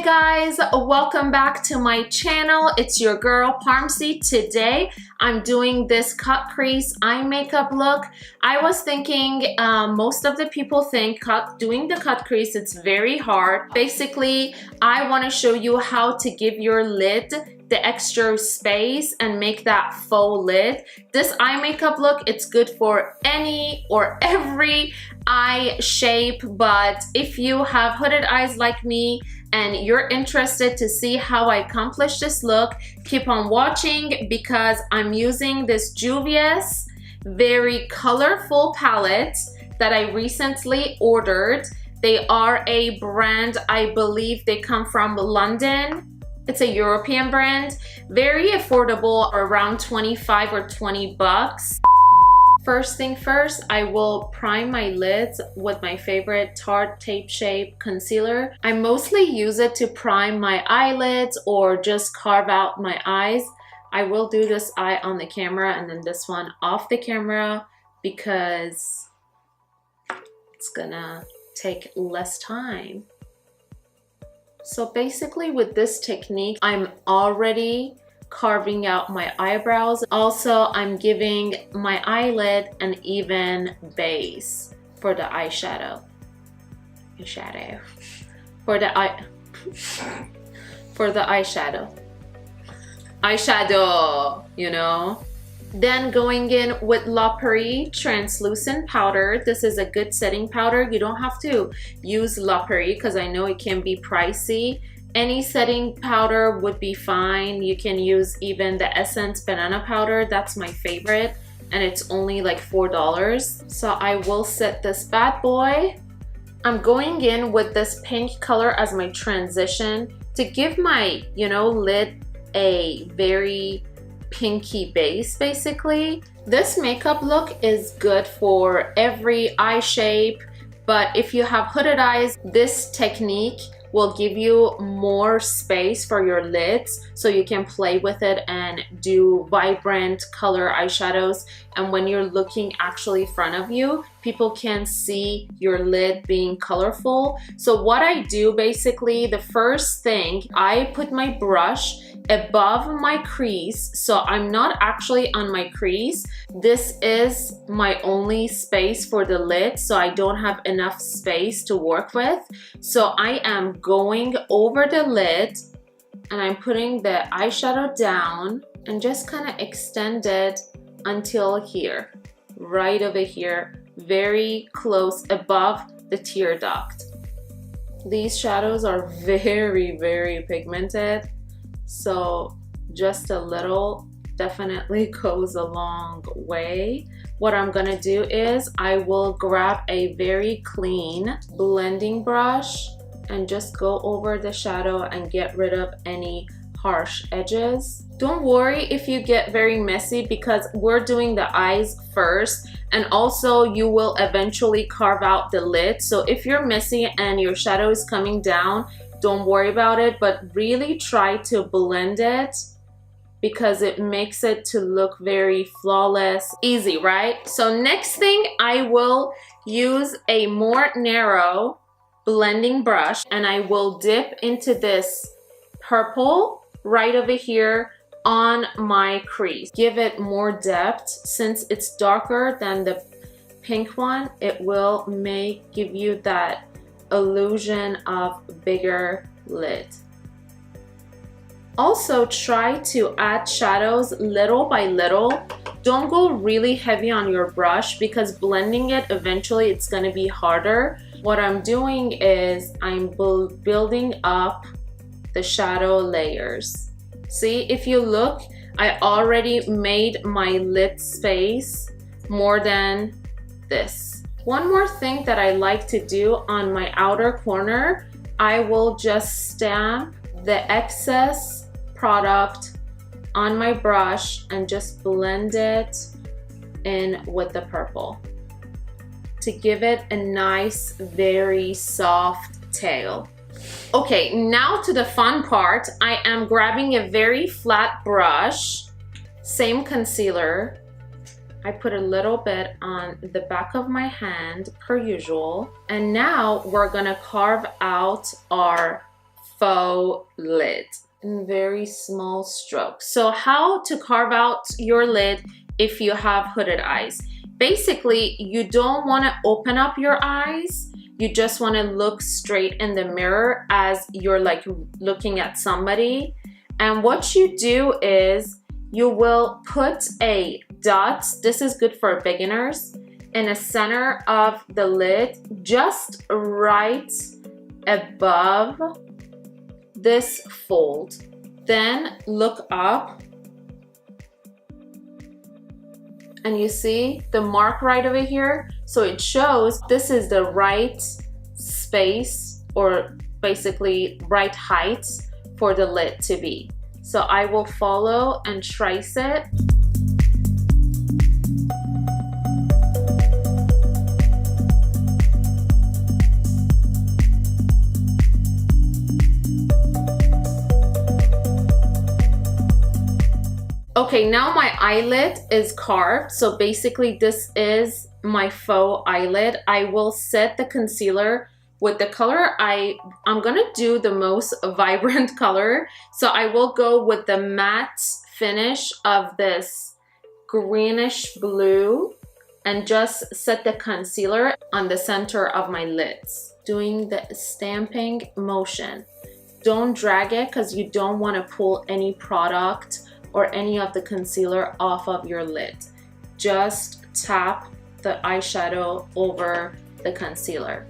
Hey guys, welcome back to my channel. It's your girl Parmsi. Today I'm doing this cut crease eye makeup look. I was thinking most of the people think doing the cut crease, it's very hard. Basically, I want to show you how to give your lid the extra space and make that faux lid. This eye makeup look, it's good for any or every eye shape, but if you have hooded eyes like me and you're interested to see how I accomplish this look, keep on watching because I'm using this Juvia's very colorful palette that I recently ordered. They are a brand, I believe they come from London. It's a European brand, very affordable, around 25 or 20 bucks. First thing first, I will prime my lids with my favorite Tarte Tape Shape concealer. I mostly use it to prime my eyelids or just carve out my eyes. I will do this eye on the camera and then this one off the camera because it's gonna take less time. So basically with this technique, I'm already carving out my eyebrows. Also, I'm giving my eyelid an even base for the eyeshadow. For the eyeshadow, you know. Then going in with La Prairie translucent powder. This is a good setting powder. You don't have to use La Prairie because I know it can be pricey. Any setting powder would be fine. You can use even the Essence banana powder. That's my favorite and it's only like $4. So I will set this bad boy. I'm going in with this pink color as my transition to give my, you know, lid a very pinky base. Basically, this makeup look is good for every eye shape, but if you have hooded eyes, this technique will give you more space for your lids so you can play with it and do vibrant color eyeshadows. And when you're looking actually in front of you, people can see your lid being colorful. So what I do basically, the first thing, I put my brush above my crease, so I'm not actually on my crease. This is my only space for the lid, so I don't have enough space to work with. So I am going over the lid and I'm putting the eyeshadow down and just kind of extend it until here, right over here, very close above the tear duct. These shadows are very, very pigmented. So just a little definitely goes a long way. What I'm gonna do is I will grab a very clean blending brush and just go over the shadow and get rid of any harsh edges. Don't worry if you get very messy because we're doing the eyes first and also you will eventually carve out the lid. So if you're messy and your shadow is coming down, don't worry about it, but really try to blend it because it makes it to look very flawless. Easy, right? So next thing, I will use a more narrow blending brush and I will dip into this purple right over here on my crease. Give it more depth. Since it's darker than the pink one, it will give you that illusion of bigger lid. Also try to add shadows little by little. Don't go really heavy on your brush because blending it eventually it's going to be harder. What I'm doing is I'm building up the shadow layers. See, if you look, I already made my lid space more than this. One more thing that I like to do on my outer corner, I will just stamp the excess product on my brush and just blend it in with the purple to give it a nice, very soft tail. Okay, now to the fun part. I am grabbing a very flat brush, same concealer. I put a little bit on the back of my hand per usual. And now we're gonna carve out our faux lid in very small strokes. So how to carve out your lid if you have hooded eyes? Basically, you don't want to open up your eyes. You just want to look straight in the mirror as you're like looking at somebody. And what you do is you will put a dot, this is good for beginners, in the center of the lid, just right above this fold. Then look up and you see the mark right over here. So it shows this is the right space, or basically right height for the lid to be. So I will follow and trace it. Okay, now my eyelid is carved. So basically this is my faux eyelid. I will set the concealer with the color. I'm gonna do the most vibrant color. So I will go with the matte finish of this greenish blue and just set the concealer on the center of my lids. Doing the stamping motion. Don't drag it because you don't want to pull any product or any of the concealer off of your lid. Just tap the eyeshadow over the concealer.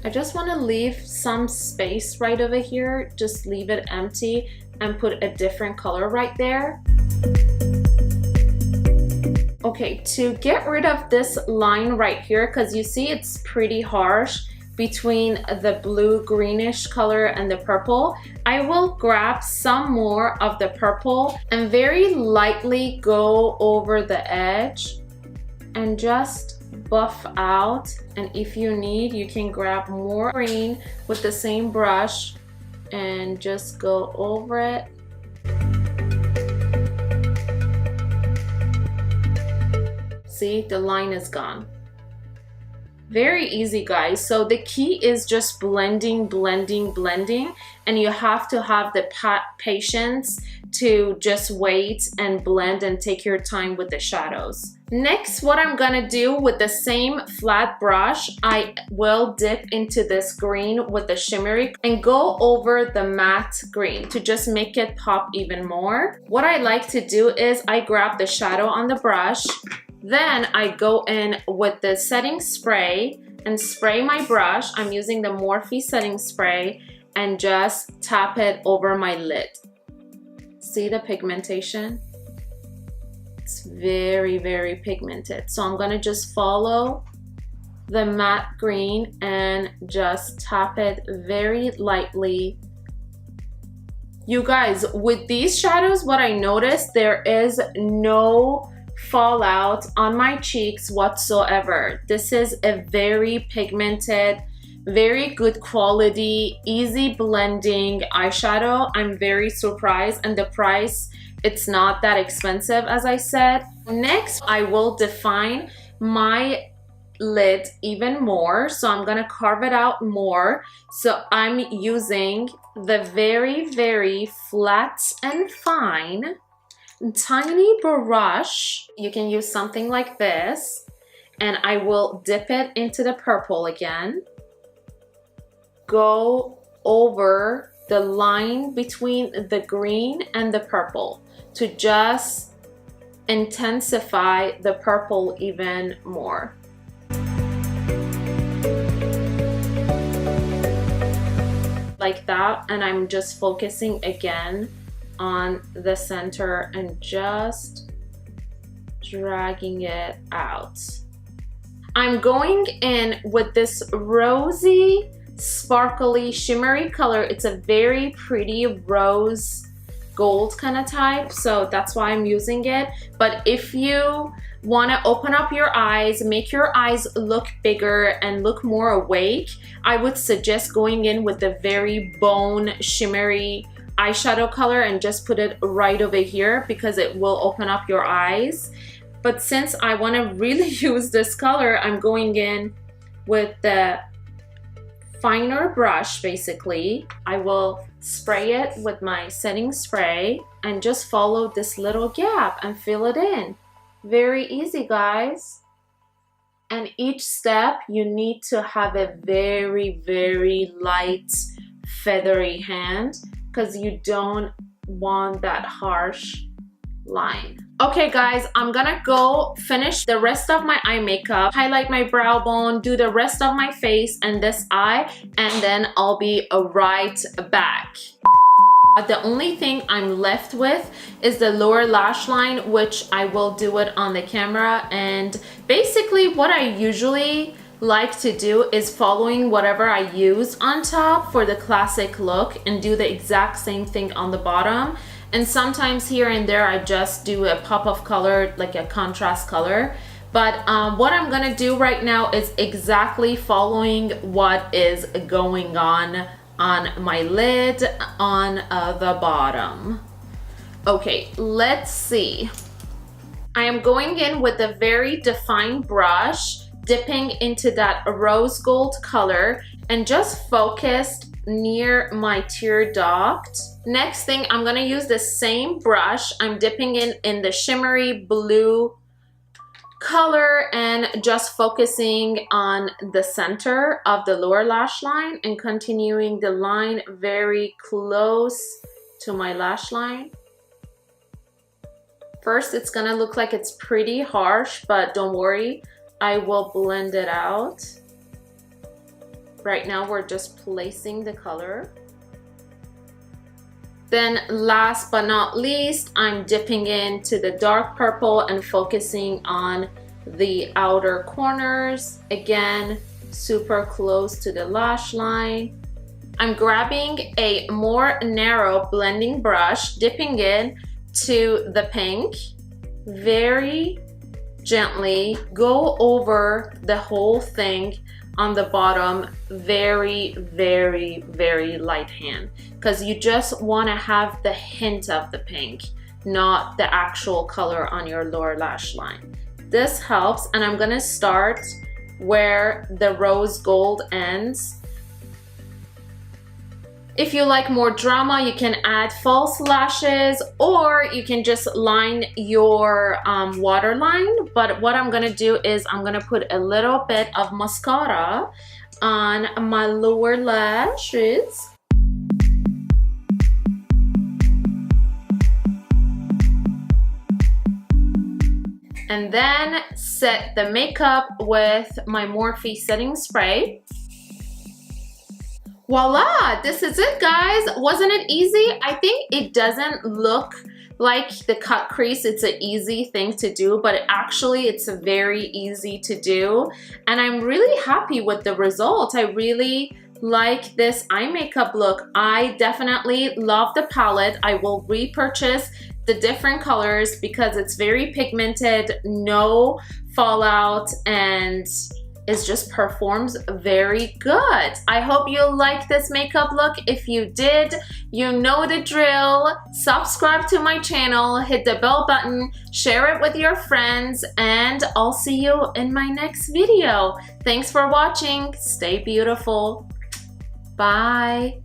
I just want to leave some space right over here. Just leave it empty and put a different color right there. Okay, to get rid of this line right here, because you see it's pretty harsh between the blue greenish color and the purple, I will grab some more of the purple and very lightly go over the edge and just buff out. And if you need, you can grab more green with the same brush and just go over it. See, the line is gone. Very easy, guys. So the key is just blending, blending, blending, and you have to have the patience to just wait and blend and take your time with the shadows. Next, what I'm gonna do with the same flat brush, I will dip into this green with the shimmery and go over the matte green to just make it pop even more. What I like to do is I grab the shadow on the brush, then I go in with the setting spray and spray my brush. I'm using the Morphe setting spray and just tap it over my lid. See the pigmentation? It's very, very pigmented. So I'm gonna just follow the matte green and just tap it very lightly. You guys, with these shadows, what I noticed, there is no fallout on my cheeks whatsoever. This is a very pigmented, very good quality, easy blending eyeshadow. I'm very surprised, and the price, it's not that expensive, as I said. Next, I will define my lid even more. So I'm gonna carve it out more. So I'm using the very, very flat and fine tiny brush. You can use something like this, and I will dip it into the purple again. Go over the line between the green and the purple to just intensify the purple even more. Like that, and I'm just focusing again on the center and just dragging it out. I'm going in with this rosy, sparkly, shimmery color. It's a very pretty rose gold kind of type, so that's why I'm using it. But if you want to open up your eyes, make your eyes look bigger and look more awake, I would suggest going in with the very bone shimmery eyeshadow color and just put it right over here, because it will open up your eyes. But since I want to really use this color, I'm going in with the finer brush, basically. I will spray it with my setting spray and just follow this little gap and fill it in. Very easy, guys. And each step, you need to have a very, very light, feathery hand because you don't want that harsh line. Okay guys, I'm gonna go finish the rest of my eye makeup, highlight my brow bone, do the rest of my face and this eye, and then I'll be right back. The only thing I'm left with is the lower lash line, which I will do it on the camera. And basically what I usually like to do is following whatever I use on top for the classic look and do the exact same thing on the bottom. And sometimes here and there I just do a pop of color, like a contrast color. But what I'm gonna do right now is exactly following what is going on my lid on the bottom. Okay, let's see. I am going in with a very defined brush, dipping into that rose gold color and just focused near my tear duct. Next thing, I'm gonna use the same brush. I'm dipping in the shimmery blue color and just focusing on the center of the lower lash line and continuing the line very close to my lash line. First, it's gonna look like it's pretty harsh, but don't worry, I will blend it out. Right now, we're just placing the color. Then last but not least, I'm dipping into the dark purple and focusing on the outer corners. Again, super close to the lash line. I'm grabbing a more narrow blending brush, dipping in to the pink. Very gently go over the whole thing on the bottom, very, very, very light hand, because you just want to have the hint of the pink, not the actual color on your lower lash line. This helps, and I'm gonna start where the rose gold ends. If you like more drama, you can add false lashes, or you can just line your waterline. But what I'm gonna do is I'm gonna put a little bit of mascara on my lower lashes. And then set the makeup with my Morphe setting spray. Voila, this is it, guys. Wasn't it easy? I think it doesn't look like the cut crease. It's an easy thing to do, but it's very easy to do. And I'm really happy with the result. I really like this eye makeup look. I definitely love the palette. I will repurchase the different colors because it's very pigmented, no fallout, and it just performs very good. I hope you like this makeup look. If you did, you know the drill. Subscribe to my channel, hit the bell button, share it with your friends, and I'll see you in my next video. Thanks for watching. Stay beautiful. Bye.